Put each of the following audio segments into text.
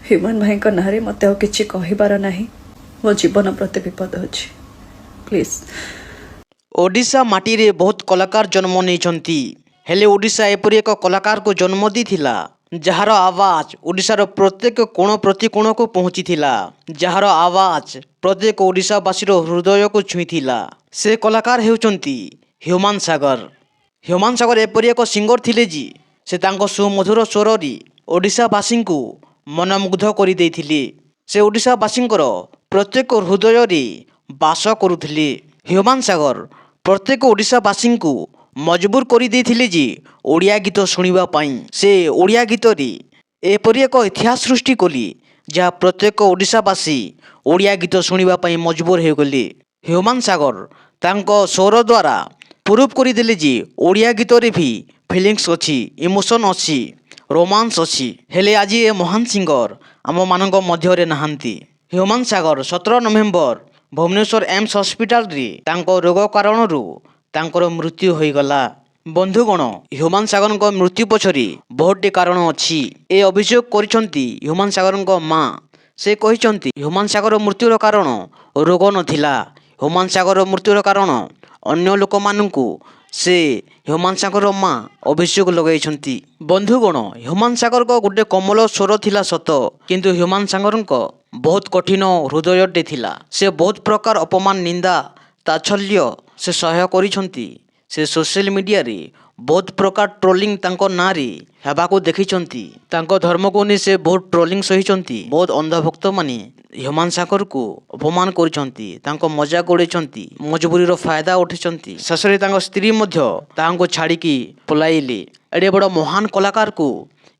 ହ୍ୟୁମାନ ଭାଇଙ୍କ ନାଁରେ ମୋତେ ଆଉ କିଛି କହିବାର ନାହିଁ। ମୋ ଜୀବନ ପ୍ରତି ବିପଦ ଅଛି, ପ୍ଲିଜ୍। ଓଡ଼ିଶା ମାଟିରେ ବହୁତ କଳାକାର ଜନ୍ମ ନେଇଛନ୍ତି, ହେଲେ ଓଡ଼ିଶା ଏପରି ଏକ କଳାକାରକୁ ଜନ୍ମ ଦେଇଥିଲା ଯାହାର ଆୱାଜ ଓଡ଼ିଶାର ପ୍ରତ୍ୟେକ କୋଣ ପ୍ରତିକୋଣକୁ ପହଞ୍ଚିଥିଲା, ଯାହାର ଆୱାଜ ପ୍ରତ୍ୟେକ ଓଡ଼ିଶାବାସୀର ହୃଦୟକୁ ଛୁଇଁଥିଲା। ସେ କଳାକାର ହେଉଛନ୍ତି ହ୍ୟୁମାନ ସାଗର। ହ୍ୟୁମାନ ସାଗର ଏପରି ଏକ ସିଙ୍ଗର ଥିଲେ ଯେ ସେ ତାଙ୍କ ସୁମଧୁର ସ୍ୱରରେ ଓଡ଼ିଶାବାସୀଙ୍କୁ ମନମୁଗ୍ଧ କରିଦେଇଥିଲେ। ସେ ଓଡ଼ିଶାବାସୀଙ୍କର ପ୍ରତ୍ୟେକ ହୃଦୟରେ ବାସ କରୁଥିଲେ। ହ୍ୟୁମାନ ସାଗର ପ୍ରତ୍ୟେକ ଓଡ଼ିଶାବାସୀଙ୍କୁ ମଜବୁର କରିଦେଇଥିଲେ ଯେ ଓଡ଼ିଆ ଗୀତ ଶୁଣିବା ପାଇଁ। ସେ ଓଡ଼ିଆ ଗୀତରେ ଏପରି ଏକ ଇତିହାସ ସୃଷ୍ଟି କଲେ ଯାହା ପ୍ରତ୍ୟେକ ଓଡ଼ିଶାବାସୀ ଓଡ଼ିଆ ଗୀତ ଶୁଣିବା ପାଇଁ ମଜବୁର ହୋଇଗଲେ। ହ୍ୟୁମାନ ସାଗର ତାଙ୍କ ସ୍ୱର ଦ୍ୱାରା ପ୍ରୁଭ୍ କରିଦେଲେ ଯେ ଓଡ଼ିଆ ଗୀତରେ ବି ଫିଲିଙ୍ଗସ୍ ଅଛି, ଇମୋସନ୍ ଅଛି, ରୋମାନ୍ସ ଅଛି। ହେଲେ ଆଜି ଏ ମହାନ ସିଙ୍ଗର ଆମମାନଙ୍କ ମଧ୍ୟରେ ନାହାନ୍ତି। ହ୍ୟୁମାନ ସାଗର 17 ନଭେମ୍ବର ଭୁବନେଶ୍ୱର ଏମ୍ସ ହସ୍ପିଟାଲରେ ତାଙ୍କ ରୋଗ କାରଣରୁ ତାଙ୍କର ମୃତ୍ୟୁ ହୋଇଗଲା। ବନ୍ଧୁଗଣ, ହ୍ୟୁମାନ ସାଗରଙ୍କ ମୃତ୍ୟୁ ପଛରେ ବହୁତଟି କାରଣ ଅଛି। ଏ ଅଭିଯୋଗ କରିଛନ୍ତି ହ୍ୟୁମାନ ସାଗରଙ୍କ ମା। ସେ କହିଛନ୍ତି ହ୍ୟୁମାନ ସାଗର ମୃତ୍ୟୁର କାରଣ ରୋଗ ନଥିଲା। ହ୍ୟୁମାନ ସାଗର ମୃତ୍ୟୁର କାରଣ ଅନ୍ୟ ଲୋକମାନଙ୍କୁ ସେ ହ୍ୟୁମାନ ସାଗରର ମା ଅଭିଯୋଗ ଲଗାଇଛନ୍ତି। ବନ୍ଧୁଗଣ, ହ୍ୟୁମାନ ସାଗରଙ୍କ ଗୋଟେ କୋମଳ ସ୍ୱର ଥିଲା ସତ, କିନ୍ତୁ ହ୍ୟୁମାନ ସାଗରଙ୍କ ବହୁତ କଠିନ ହୃଦୟଟେ ଥିଲା। ସେ ବହୁତ ପ୍ରକାର ଅପମାନ, ନିନ୍ଦା, ତାଚ୍ଛଲ୍ୟ ସେ ସହ୍ୟ କରିଛନ୍ତି। ସେ ସୋସିଆଲ ମିଡ଼ିଆରେ ବହୁତ ପ୍ରକାର ଟ୍ରୋଲିଂ ତାଙ୍କ ନାଁରେ ହେବାକୁ ଦେଖିଛନ୍ତି। ତାଙ୍କ ଧର୍ମକୁ ନେଇ ସେ ବହୁତ ଟ୍ରୋଲିଂ ସହିଛନ୍ତି। ବହୁତ ଅନ୍ଧଭକ୍ତମାନେ ହ୍ୟୁମାନ ସାଗରକୁ ଅପମାନ କରିଛନ୍ତି, ତାଙ୍କ ମଜାକ ଉଡ଼େଇଛନ୍ତି, ମଜବୁରିର ଫାଇଦା ଉଠାଇଛନ୍ତି। ଶେଷରେ ତାଙ୍କ ସ୍ତ୍ରୀ ମଧ୍ୟ ତାହାଙ୍କୁ ଛାଡ଼ିକି ପଳାଇଲେ। ଏଡ଼େ ବଡ଼ ମହାନ କଳାକାରକୁ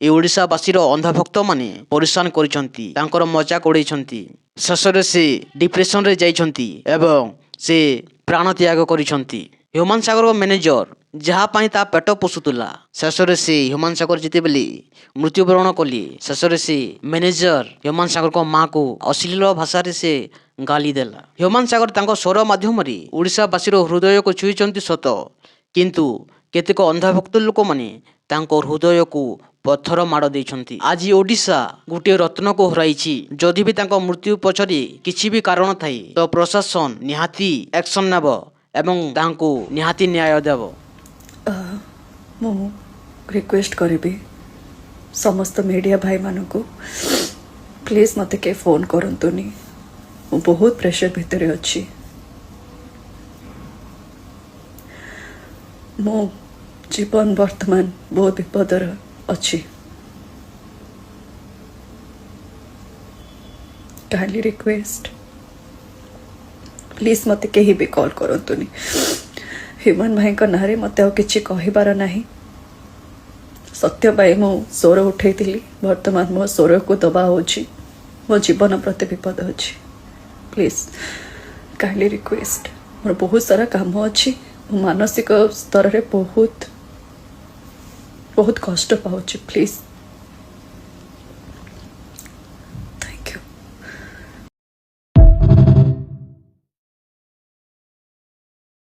ଏ ଓଡ଼ିଶାବାସୀର ଅନ୍ଧଭକ୍ତମାନେ ପରିଶାନ କରିଛନ୍ତି, ତାଙ୍କର ମଜାକ ଉଡ଼େଇଛନ୍ତି। ଶେଷରେ ସେ ଡିପ୍ରେସନରେ ଯାଇଛନ୍ତି ଏବଂ ସେ ପ୍ରାଣ ତ୍ୟାଗ କରିଛନ୍ତି। ହ୍ୟୁମାନ ସାଗରଙ୍କ ମ୍ୟାନେଜର ଯାହା ପାଇଁ ତା ପେଟ ପୋଷୁଥିଲା, ଶେଷରେ ସେ ହ୍ୟୁମାନ ସାଗର ଯେତେବେଳେ ମୃତ୍ୟୁବରଣ କଲେ, ଶେଷରେ ସେ ମ୍ୟାନେଜର ହ୍ୟୁମାନ ସାଗରଙ୍କ ମାଆକୁ ଅଶ୍ଳୀଳ ଭାଷାରେ ସେ ଗାଳି ଦେଲା। ହ୍ୟୁମାନ ସାଗର ତାଙ୍କ ସ୍ୱର ମାଧ୍ୟମରେ ଓଡ଼ିଶାବାସୀର ହୃଦୟକୁ ଛୁଇଁଛନ୍ତି ସତ, କିନ୍ତୁ କେତେକ ଅନ୍ଧଭକ୍ତ ଲୋକମାନେ ତାଙ୍କ ହୃଦୟକୁ ପଥର ମାଡ଼ ଦେଇଛନ୍ତି। ଆଜି ଓଡ଼ିଶା ଗୋଟିଏ ରତ୍ନକୁ ହରାଇଛି। ଯଦି ବି ତାଙ୍କ ମୃତ୍ୟୁ ପଛରେ କିଛି ବି କାରଣ ଥାଏ ତ ପ୍ରଶାସନ ନିହାତି ଆକ୍ସନ୍ ନେବ ଏବଂ ତାଙ୍କୁ ନିହାତି ନ୍ୟାୟ ଦେବ। ମୁଁ ରିକ୍ୱେଷ୍ଟ କରିବି ସମସ୍ତ ମିଡ଼ିଆ ଭାଇମାନଙ୍କୁ, ପ୍ଲିଜ୍ ମୋତେ କେହି ଫୋନ୍ କରନ୍ତୁନି। ମୁଁ ବହୁତ ପ୍ରେସର ଭିତରେ ଅଛି। ମୋ ଜୀବନ ବର୍ତ୍ତମାନ ବହୁତ ବିପଦରେ ଅଛି। କାଇଣ୍ଡଲି ରିକ୍ୱେଷ୍ଟ, ପ୍ଲିଜ୍ ମୋତେ କେହି ବି କଲ୍ କରନ୍ତୁନି। ହ୍ୟୁମାନ ଭାଇଙ୍କ ନାଁରେ ମୋତେ ଆଉ କିଛି କହିବାର ନାହିଁ। ସତ୍ୟ ପାଇଁ ମୁଁ ସ୍ୱର ଉଠେଇଥିଲି, ବର୍ତ୍ତମାନ ମୋ ସ୍ୱରକୁ ଦବା ହେଉଛି। ମୋ ଜୀବନ ପ୍ରତି ବିପଦ ଅଛି, ପ୍ଲିଜ୍ କାଇଣ୍ଡଲି ରିକ୍ୱେଷ୍ଟ। ମୋର ବହୁତ ସାରା କାମ ଅଛି। ମୁଁ ମାନସିକ ସ୍ତରରେ ବହୁତ କଷ୍ଟ ପାଉଛି, ପ୍ଲିଜ୍।